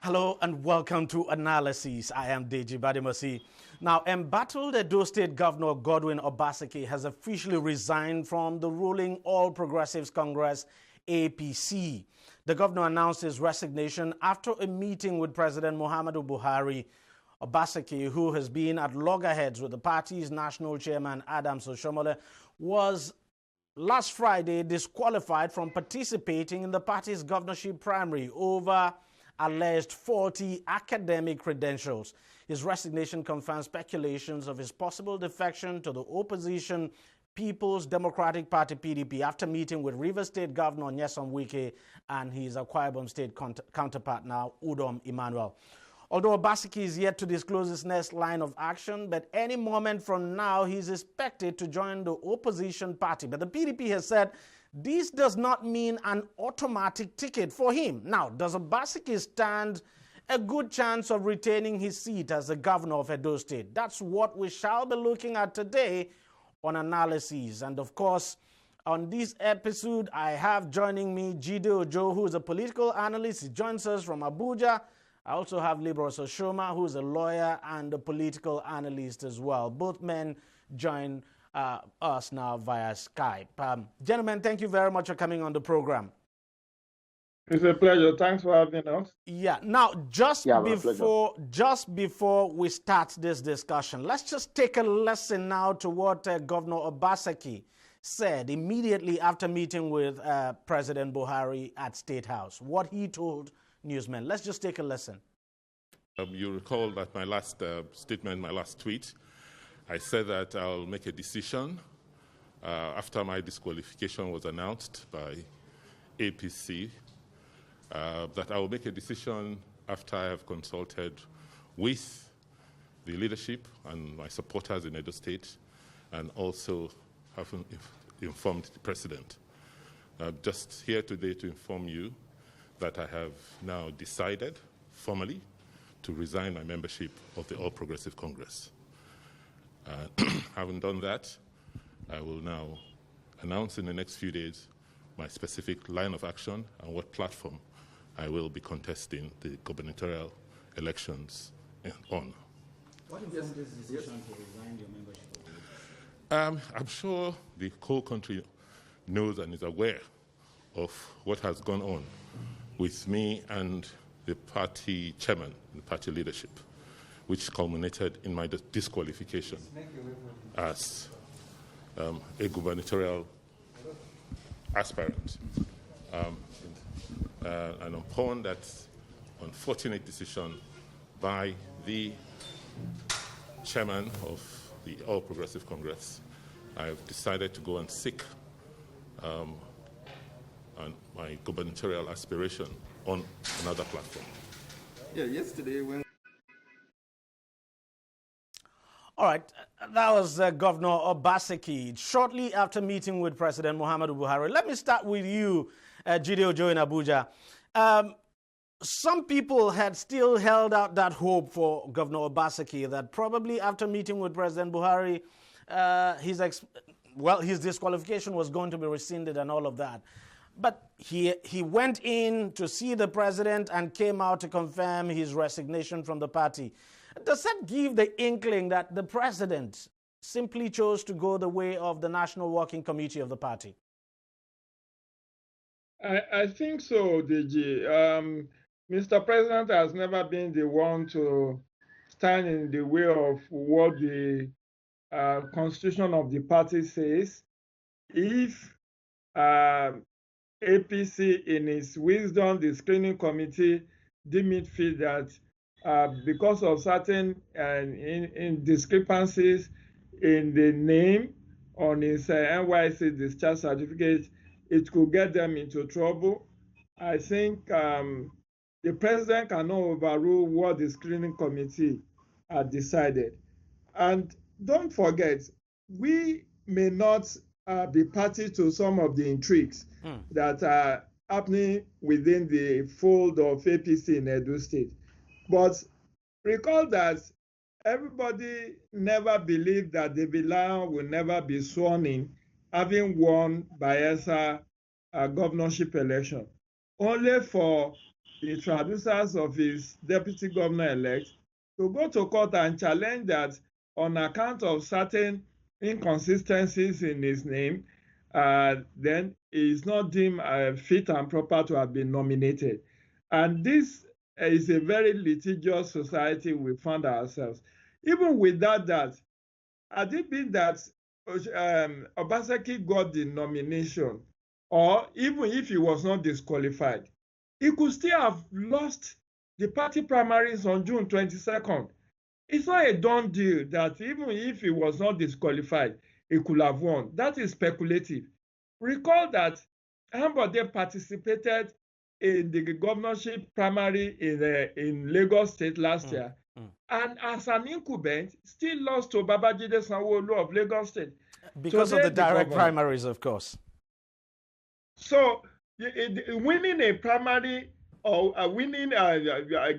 Hello and welcome to Analysis. I am Deji Badimasi. Now, embattled Edo State Governor Godwin Obaseki has officially resigned from the ruling All Progressives Congress, APC. The governor announced his resignation after a meeting with President Muhammadu Buhari. Obaseki, who has been at loggerheads with the party's national chairman Adams Oshomole, was last Friday disqualified from participating in the party's governorship primary over alleged faulty academic credentials. His resignation confirms speculations of his possible defection to the opposition People's Democratic Party (PDP) after meeting with Rivers State Governor Nyesom Wike and his Akwa Ibom State counterpart now, Udom Emmanuel. Although Obaseki is yet to disclose his next line of action, but any moment from now he is expected to join the opposition party. But the PDP has said this does not mean an automatic ticket for him. Now, does Obaseki stand a good chance of retaining his seat as the governor of Edo State? That's what we shall be looking at today on Analysis. And of course, on this episode, I have joining me Jide Ojo, who is a political analyst. He joins us from Abuja. I also have Libros Oshoma, who is a lawyer and a political analyst as well. Both men join us now via Skype. Gentlemen, thank you very much for coming on the program. It's a pleasure. Thanks for having us. Yeah. Now, just before we start this discussion, let's just take a lesson now to what Governor Obaseki said immediately after meeting with President Buhari at State House. What he told newsmen. Let's just take a lesson. You recall that my last statement, my last tweet, I said that I'll make a decision after my disqualification was announced by APC, that I will make a decision after I have consulted with the leadership and my supporters in Edo State, and also have informed the president. I'm just here today to inform you that I have now decided formally to resign my membership of the All Progressive Congress. Having done that, I will now announce in the next few days my specific line of action and what platform I will be contesting the gubernatorial elections on. What is this decision to resign your membership? I'm sure the whole country knows and is aware of what has gone on with me and the party chairman, the party leadership, which culminated in my disqualification as a gubernatorial aspirant. And upon that unfortunate decision by the chairman of the All Progressive Congress, I've decided to go and seek my gubernatorial aspiration on another platform. Yeah, yesterday when... All right, that was Governor Obaseki shortly after meeting with President Muhammadu Buhari. Let me start with you, Jide Ojo in Abuja. Some people had still held out that hope for Governor Obaseki that probably after meeting with President Buhari, his disqualification was going to be rescinded and all of that. But he went in to see the president and came out to confirm his resignation from the party. Does that give the inkling that the president simply chose to go the way of the National Working Committee of the party? I think so, DG. Mr. President has never been the one to stand in the way of what the constitution of the party says. If APC, in its wisdom, the screening committee deemed it fit that because of certain discrepancies in the name on his NYC discharge certificate, it could get them into trouble. I think the president cannot overrule what the screening committee had decided. And don't forget, we may not be party to some of the intrigues that are happening within the fold of APC in Edo State. But recall that everybody never believed that David Lion will never be sworn in, having won Bayelsa governorship election. Only for the traducers of his deputy governor-elect to go to court and challenge that on account of certain inconsistencies in his name, then he is not deemed fit and proper to have been nominated. And this is a very litigious society we found ourselves. Even without that, had it been that Obaseki got the nomination, or even if he was not disqualified, he could still have lost the party primaries on June 22nd. It's not a done deal that even if he was not disqualified, he could have won. That is speculative. Recall that Ambode participated in the governorship primary in Lagos State last year, and as an incumbent, still lost to Babajide Sanwo-Olu of Lagos State. Because of the direct primaries, of course. So winning a primary or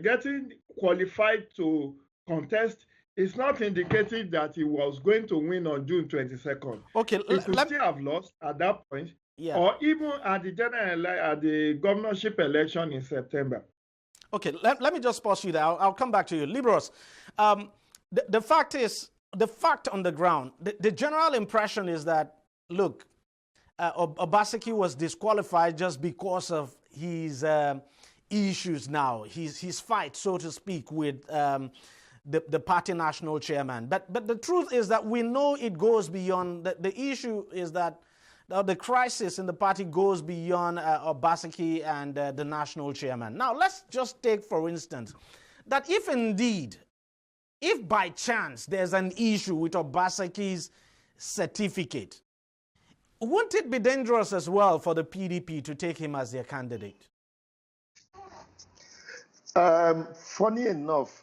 getting qualified to contest is not indicating that he was going to win on June 22nd. Okay, he could still have lost at that point, or even at the governorship election in September. Okay, let me just pause you there. I'll come back to you. Libros, the fact on the ground, the general impression is that, look, Obaseki was disqualified just because of his issues now, his fight, so to speak, with the party national chairman. But the truth is that we know it goes beyond, the issue is that the crisis in the party goes beyond Obaseki and the national chairman. Now, let's just take, for instance, that if by chance there's an issue with Obaseki's certificate, wouldn't it be dangerous as well for the PDP to take him as their candidate? Funny enough,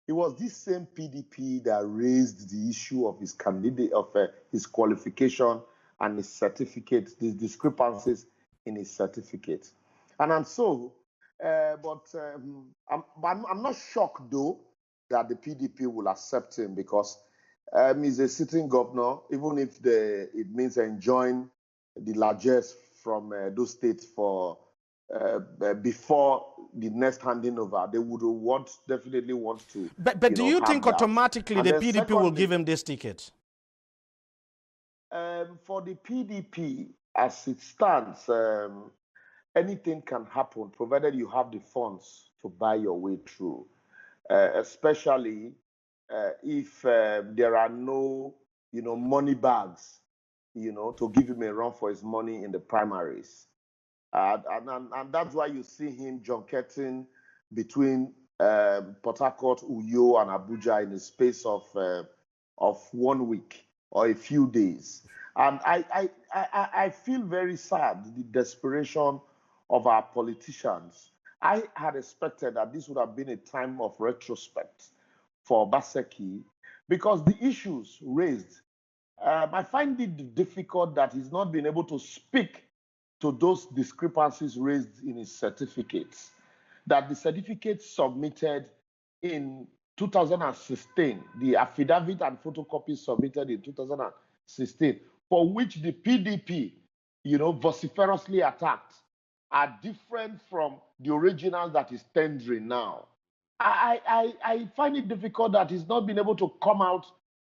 it was this same PDP that raised the issue of his candidate, of his qualification and his certificate, the discrepancies in his certificate. And I'm not shocked, though, that the PDP will accept him, because he's a sitting governor, even if it means enjoying the largesse from those states for before the next handing over. They would definitely want to. But do you think automatically the PDP will give him this ticket? For the PDP, as it stands, anything can happen, provided you have the funds to buy your way through, especially if there are no, money bags, to give him a run for his money in the primaries. And that's why you see him junketting between Port Harcourt, Uyo, and Abuja in the space of 1 week or a few days. And I feel very sad, the desperation of our politicians. I had expected that this would have been a time of retrospect for Obaseki, because the issues raised, I find it difficult that he's not been able to speak to those discrepancies raised in his certificates, that the certificates submitted in 2016, the affidavit and photocopies submitted in 2016, for which the PDP, vociferously attacked, are different from the originals that is tendering now. I find it difficult that he's not been able to come out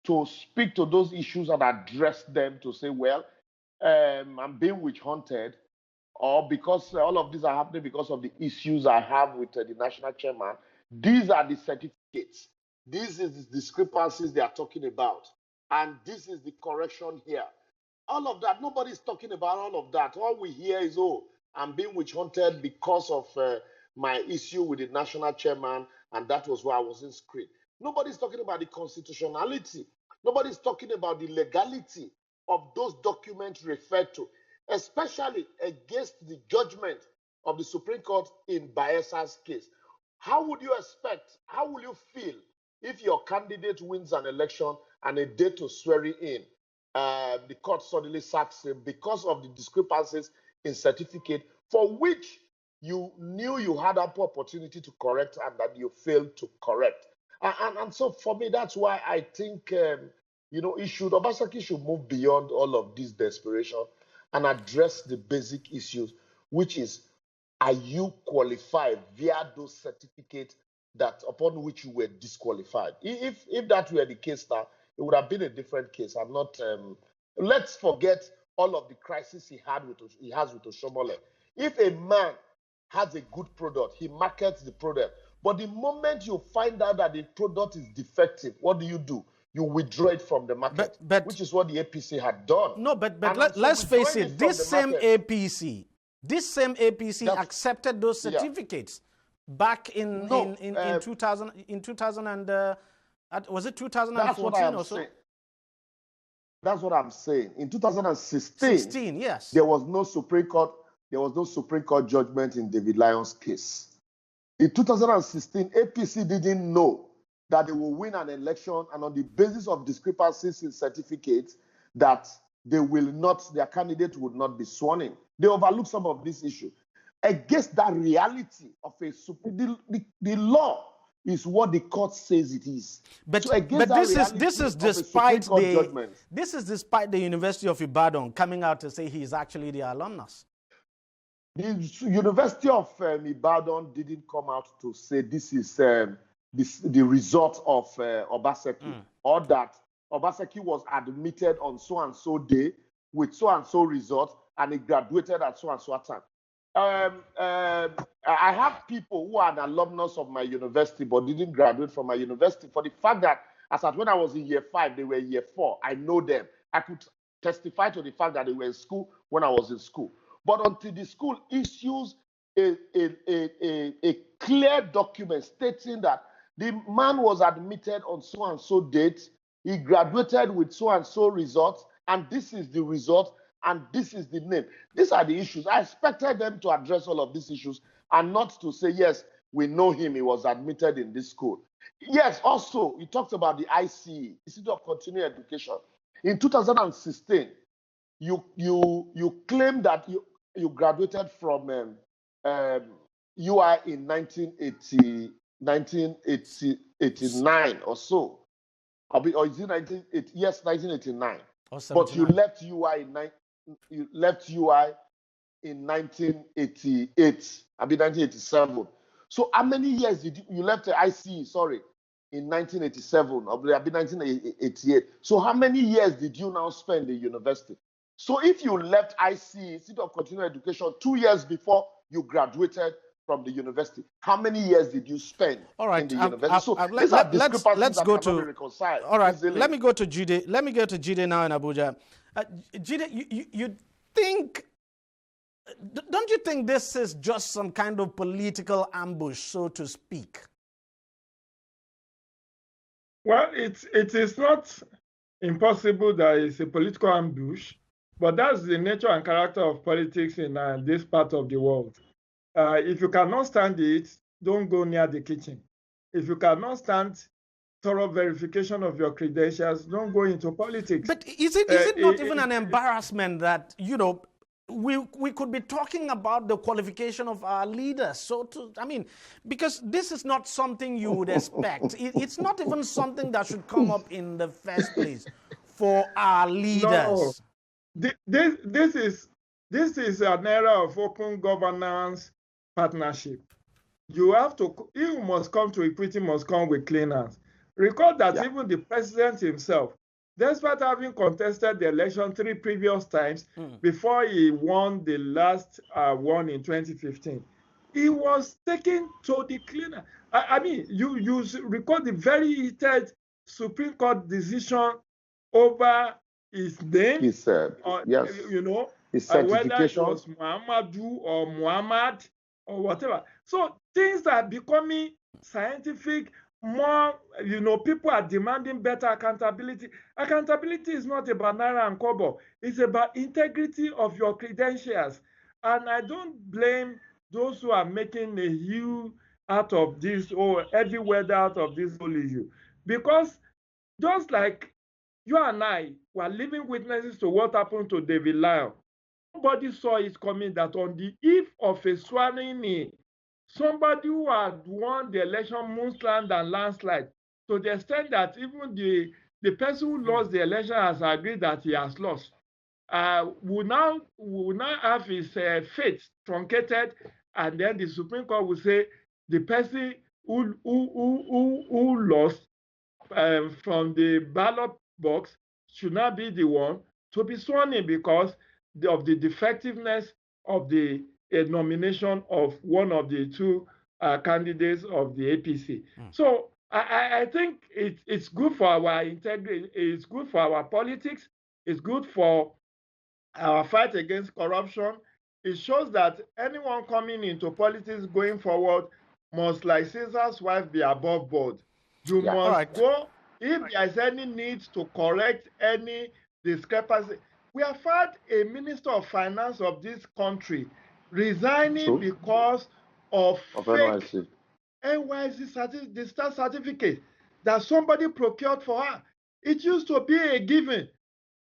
to speak to those issues and address them, to say, well, I'm being witch hunted, or because all of these are happening because of the issues I have with the national chairman. These are the certificates. This is the discrepancies they are talking about. And this is the correction here. All of that, nobody's talking about all of that. All we hear is, oh, I'm being witch hunted because of my issue with the national chairman, and that was why I was in screen. Nobody's talking about the constitutionality. Nobody's talking about the legality of those documents referred to, especially against the judgment of the Supreme Court in Bayesa's case. How would you expect, how will you feel if your candidate wins an election and a day to swearing in, the court suddenly sacks him because of the discrepancies in certificate for which you knew you had ample opportunity to correct and that you failed to correct? And so for me, that's why I think, Obaseki should move beyond all of this desperation and address the basic issues, which is are you qualified via those certificates that upon which you were disqualified? If that were the case now, it would have been a different case. I'm not. Let's forget all of the crisis he has with Oshomole. If a man has a good product, he markets the product. But the moment you find out that the product is defective, what do? You withdraw it from the market, which is what the APC had done. No, but let's face it, this same APC accepted those certificates back in 2000 and was it 2014 or so? That's what I'm saying. In 2016, yes, there was no Supreme Court judgment in David Lyons' case. In 2016, APC didn't know that they will win an election, and on the basis of discrepancies in certificates, that their candidate would not be sworn in. They overlooked some of these issues. Against that reality of the law is what the court says it is. But this is despite the University of Ibadan coming out to say he is actually the alumnus. The University of Ibadan didn't come out to say this is the result of Obaseki, or that Obaseki was admitted on so-and-so day with so-and-so result, and he graduated at so-and-so time. I have people who are an alumnus of my university but didn't graduate from my university for the fact that as at when I was in year 5, they were in year 4. I know them. I could testify to the fact that they were in school when I was in school. But until the school issues a clear document stating that the man was admitted on so-and-so date, he graduated with so-and-so results, and this is the result, and this is the name. These are the issues. I expected them to address all of these issues and not to say, yes, we know him, he was admitted in this school. Yes, also, he talked about the ICE, Institute of Continuing Education. In 2016, you claim that you graduated from UI in 1989 or so. Or is it 1980? Yes, 1989. But you left UI in 1988. 1987. So how many years did you left the ICE? Sorry, in 1987 or 1988. So how many years did you now spend in university? So if you left ICE, Institute of Continuing Education, 2 years before you graduated from the university, how many years did you spend in the university? So these are discrepancies that cannot be reconciled. All right, easily. Let me go to Jide. Let me go to Jide now in Abuja. Jide, you think, don't you think this is just some kind of political ambush, so to speak? Well, it is not impossible that it's a political ambush, but that's the nature and character of politics in this part of the world. If you cannot stand it, don't go near the kitchen. If you cannot stand thorough verification of your credentials, don't go into politics. But is it not even an embarrassment that, we could be talking about the qualification of our leaders? Because this is not something you would expect. It's not even something that should come up in the first place for our leaders. No. This is an era of open governance partnership. You must come to equity, must come with clean hands. Recall that even the president himself, despite having contested the election 3 previous times before he won the last one in 2015, he was taken to the cleaner. You recall the very heated Supreme Court decision over his name. He said, yes. His certification. Whether it was Muhammadu or Muhammad or whatever. So things are becoming scientific. More, people are demanding better accountability. Accountability is not about naira and kobo. It's about integrity of your credentials. And I don't blame those who are making a hue out of this or heavy weather out of this whole issue. Because just like you and I were living witnesses to what happened to David Lyon, nobody saw it coming that on the eve of a swearing in, somebody who had won the election moonland and landslide, to the extent that even the person who lost the election has agreed that he has lost, will now have his fate truncated and then the Supreme Court will say the person who lost from the ballot box should not be the one to be sworn in because of the defectiveness of the nomination of one of the two candidates of the APC. So I think it's good for our integrity, it's good for our politics, it's good for our fight against corruption. It shows that anyone coming into politics going forward must, like Caesar's wife, be above board. You must go, if there is any need to correct any discrepancy. We have had a minister of finance of this country resigning because of fake NYC discharge certificate that somebody procured for her. It used to be a given.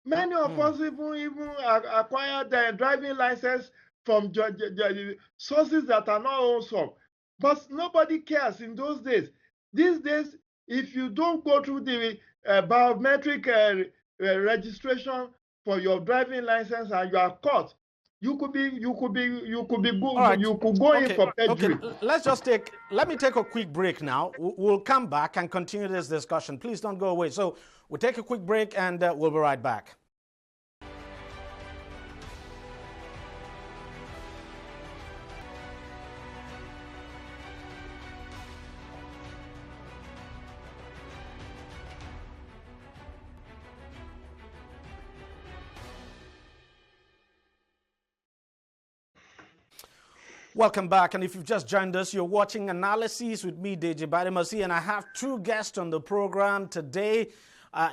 Many of us even acquired their driving license from sources that are not awesome. But nobody cares in those days. These days, if you don't go through the biometric registration for your driving license and you are caught, you could go in for perjury. Okay, let me take a quick break now. We'll come back and continue this discussion. Please don't go away. So we'll take a quick break and we'll be right back. Welcome back, and if you've just joined us, you're watching Analysis with me, Deji Bademasi, and I have two guests on the program today.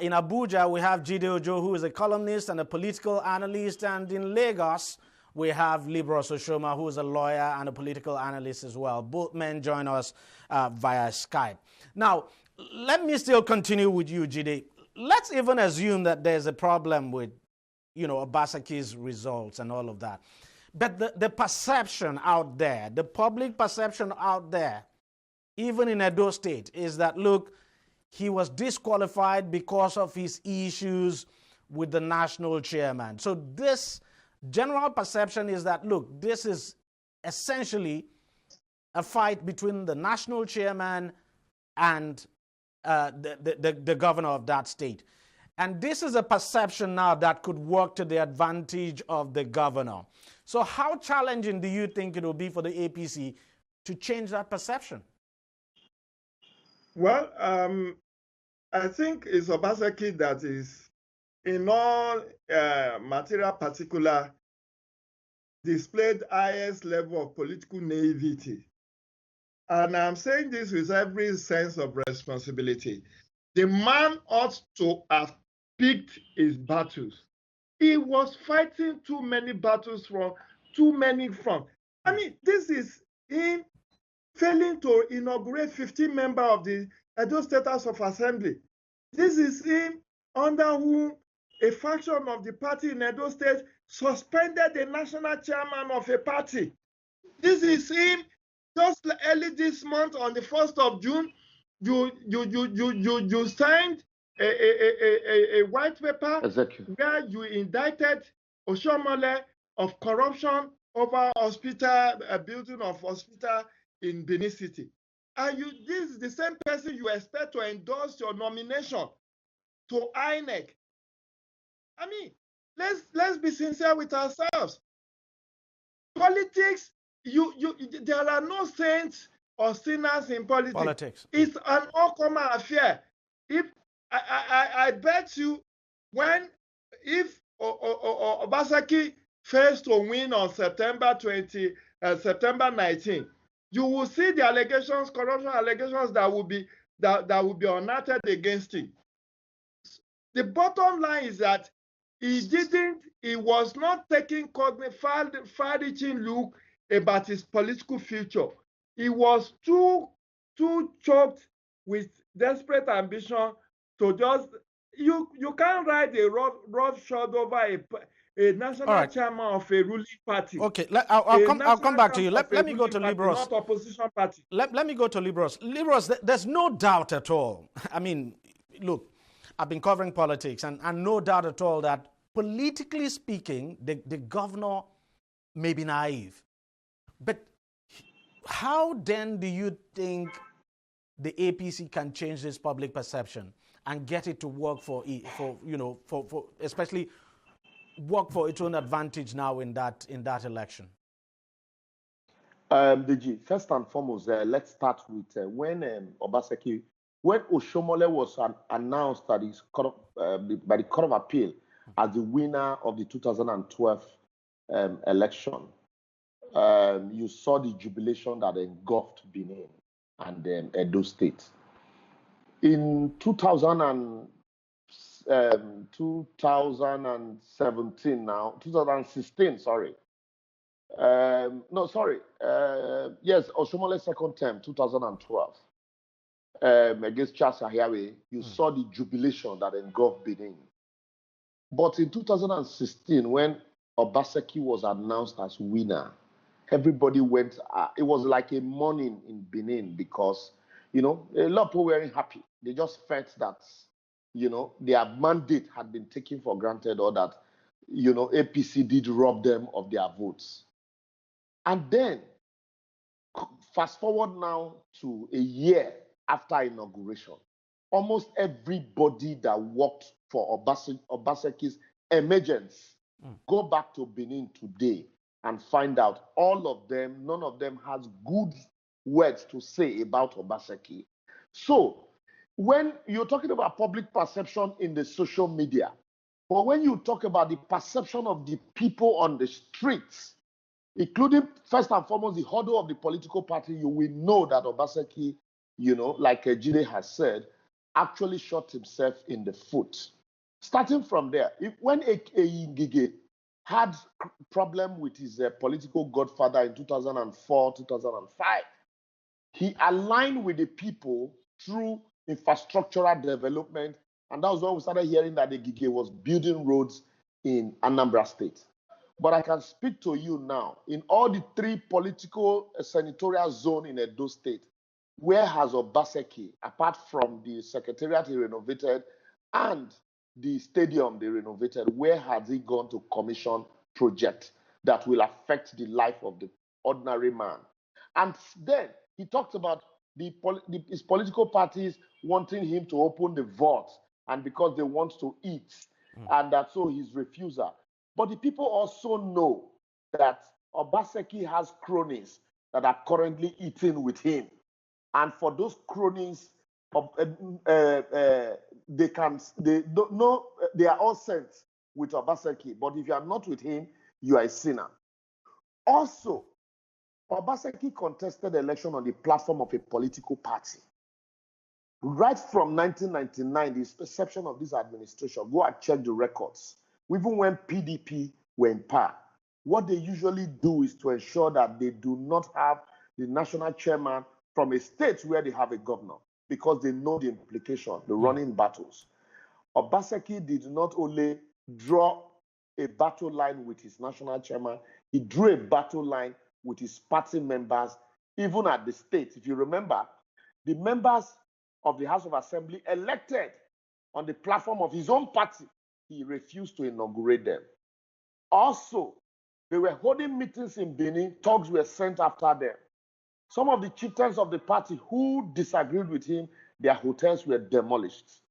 In Abuja, we have Jide Ojo, who is a columnist and a political analyst, and in Lagos, we have Libros Oshoma, who is a lawyer and a political analyst as well. Both men join us via Skype. Now, let me still continue with you, Jide. Let's even assume that there's a problem with, Obaseki's results and all of that. But the perception out there, the public perception out there, even in Edo State, is that, look, he was disqualified because of his issues with the national chairman. So this general perception is that, look, this is essentially a fight between the national chairman and the governor of that state. And this is a perception now that could work to the advantage of the governor. So how challenging do you think it will be for the APC to change that perception? Well, I think it's Obaseki that is, in all material particular, displayed highest level of political naivety. And I'm saying this with every sense of responsibility. The man ought to have picked his battles. He was fighting too many battles from too many fronts. I mean, this is him failing to inaugurate 15 members of the Edo State House of Assembly. This is him under whom a faction of the party in Edo State suspended the national chairman of a party. This is him just early this month on the 1st of June. You signed a white paper where you indicted Oshomole of corruption over hospital, building of hospital in Benin City. And this is the same person you expect to endorse your nomination to INEC. I mean, let's be sincere with ourselves. Politics, there are no saints or sinners in politics. It's an all-common affair. If I bet you, if Obaseki fails to win on September 19, you will see the allegations, corruption allegations that will be unearthed against him. The bottom line is that he was not taking far-reaching look about his political future. He was too choked with desperate ambition to just, you can't ride a rough shot over a national chairman of a ruling party. Okay, I'll come back to you. Let me go to Libros. Not opposition party. Let me go to Libros. Libros, there's no doubt at all. I mean, look, I've been covering politics, and no doubt at all that politically speaking, the governor may be naive. But How then do you think the APC can change this public perception and get it to work for especially work for its own advantage now in that election? DG, first and foremost, let's start with when Obaseki, when Oshomole was announced that by the Court of Appeal as the winner of the 2012 election, you saw the jubilation that engulfed Benin and Edo State. In 2016, sorry. Yes, Oshomole's second term, 2012, against Charles Ahiawe, you saw the jubilation that engulfed Benin. But in 2016, when Obaseki was announced as winner, everybody went, it was like a morning in Benin because, a lot of people weren't happy. They just felt that, their mandate had been taken for granted or that, APC did rob them of their votes. And then, fast forward now to a year after inauguration, almost everybody that worked for Obaseki's emergence go back to Benin today and find out all of them, none of them has good words to say about Obaseki. So when you're talking about public perception in the social media, but when you talk about the perception of the people on the streets, including first and foremost the huddle of the political party, you will know that Obaseki, like Jide has said, actually shot himself in the foot. Starting from there, when Ngige had problem with his political godfather in 2004, 2005, he aligned with the people through infrastructural development, and that was when we started hearing that the Ngige was building roads in Anambra State. But I can speak to you now, in all the three political senatorial zones in Edo State, where has Obaseki, apart from the secretariat he renovated and the stadium they renovated, where has he gone to commission projects that will affect the life of the ordinary man? And then he talked about his political parties wanting him to open the vault, and because they want to eat, and that's so his refusal. But the people also know that Obaseki has cronies that are currently eating with him. And for those cronies, they are all sent with Obaseki. But if you are not with him, you are a sinner. Also, Obaseki contested the election on the platform of a political party. Right from 1999, the perception of this administration, go and check the records. Even when PDP were in power, what they usually do is to ensure that they do not have the national chairman from a state where they have a governor, because they know the implication, the running battles. Obaseki did not only draw a battle line with his national chairman, he drew a battle line with his party members, even at the state. If you remember, the members of the House of Assembly elected on the platform of his own party, he refused to inaugurate them. Also, they were holding meetings in Benin, thugs were sent after them. Some of the chieftains of the party who disagreed with him, their hotels were demolished.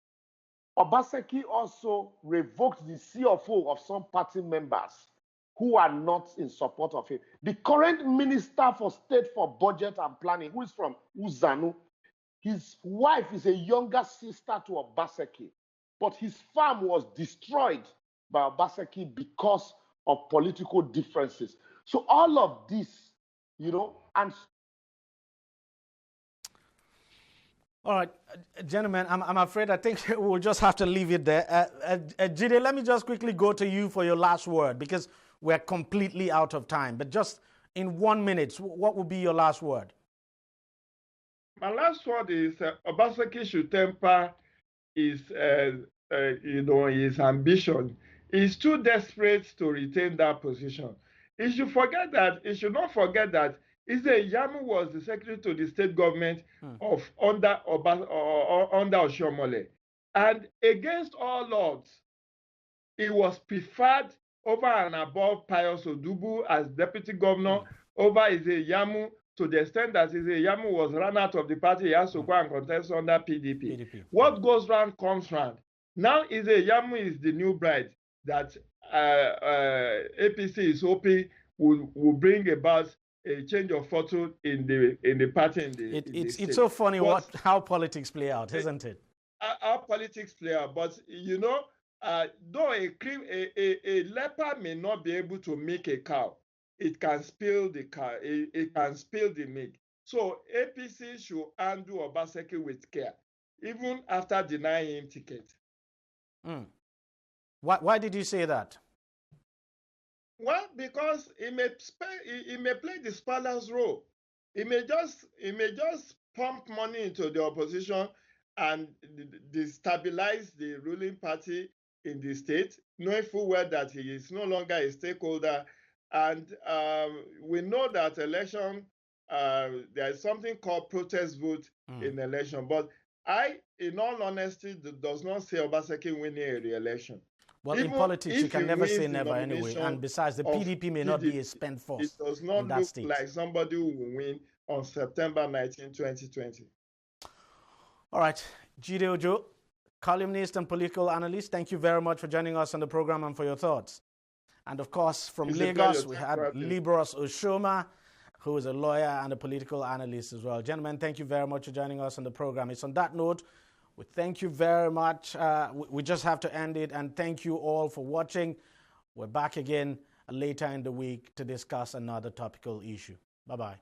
Obaseki also revoked the CFO of some party members who are not in support of him. The current Minister for State for Budget and Planning, who is from Uzanu, his wife is a younger sister to Obaseki, but his farm was destroyed by Obaseki because of political differences. So all of this, and... All right, gentlemen, I'm afraid I think we'll just have to leave it there. Jide, let me just quickly go to you for your last word, because we're completely out of time. But just in 1 minute, what would be your last word? My last word is Obaseki should temper his ambition. He's too desperate to retain that position. He should not forget that Yamu was the secretary to the state government of under Oshiomhole. And against all odds, he was preferred over and above Pius Odubu as deputy governor, over Yamu to the extent that Yamu was run out of the party, he has to go and contest under PDP. What goes round comes round. Now Yamu is the new bride that APC is hoping will bring about a change of fortune in the party. It's so funny how politics play out, isn't it? How politics play out, but though a leopard may not be able to milk a cow, it can spill the cow. It can spill the milk. So APC should handle Obaseki with care, even after denying him ticket. Why did you say that? Well, because he may play the spoiler's role. He may just pump money into the opposition and destabilize the ruling party in the state, knowing full well that he is no longer a stakeholder. And we know that election, there is something called protest vote in election. But in all honesty, does not say Obaseki winning a re-election. Well, even in politics, you can never say never anyway. And besides, the PDP may not be a spent force. It does not look like somebody who will win on September 19, 2020. All right. Jide Ojo, columnist and political analyst, thank you very much for joining us on the program and for your thoughts. And of course, from Lagos, we had Libros Oshoma, who is a lawyer and a political analyst as well. Gentlemen, thank you very much for joining us on the program. It's on that note, we thank you very much. We just have to end it, and thank you all for watching. We're back again later in the week to discuss another topical issue. Bye-bye.